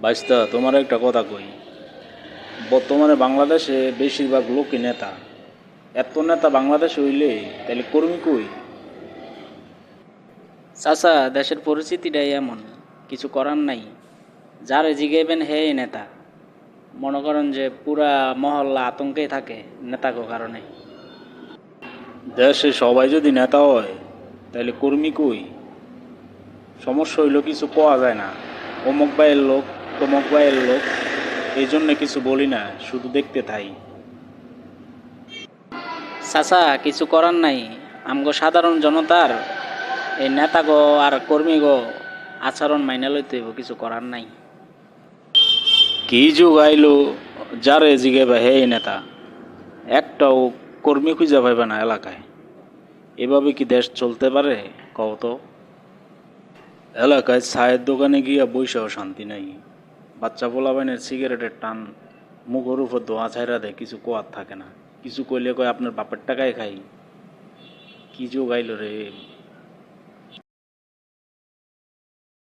বাইস্তা তোমার একটা কথা কই। বর্তমানে বাংলাদেশে বেশিরভাগ লোকই নেতা। এত নেতা বাংলাদেশে হইলে তাহলে কর্মী কই? চাচা, দেশের পরিস্থিতিটাই এমন, কিছু করার নাই। যারে জিগাইবেন হে নেতা। মনে করেন যে পুরা মহল্লা আতঙ্কেই থাকে নেতাকে কারণে। দেশে সবাই যদি নেতা হয় তাহলে কর্মী কই? সমস্যা হইল কিছু পাওয়া যায় না। অমুক ভাইয়ের লোক, তমুক ভাইয়ের লোক, এই জন্য কিছু বলি না, শুধু দেখতে থাই। চাচা, কিছু করার নাই। আমগো সাধারণ জনতার এই নেতাগো আর কর্মীগো আচরণ মাইনা লইতে হইব, কিছু করার নাই। কি যুগ আইলো, যারে জিগাইবা হে নেতা, একটাও কর্মী খুঁজে পাইবে না এলাকায়। এভাবে কি দেশ চলতে পারে কও তো? এলাকায় চায়ের দোকানে গিয়া বইসাও শান্তি নাই। বাচ্চা পোলাপাইনের সিগারেটের টান মুখের উপর ধোঁয়া ছাইরা দেয়, কিছু কোয়ার থাকে না। কিছু কইলে কয় আপনার বাপের টাকায় খাই। কি যুগ আইলো রে।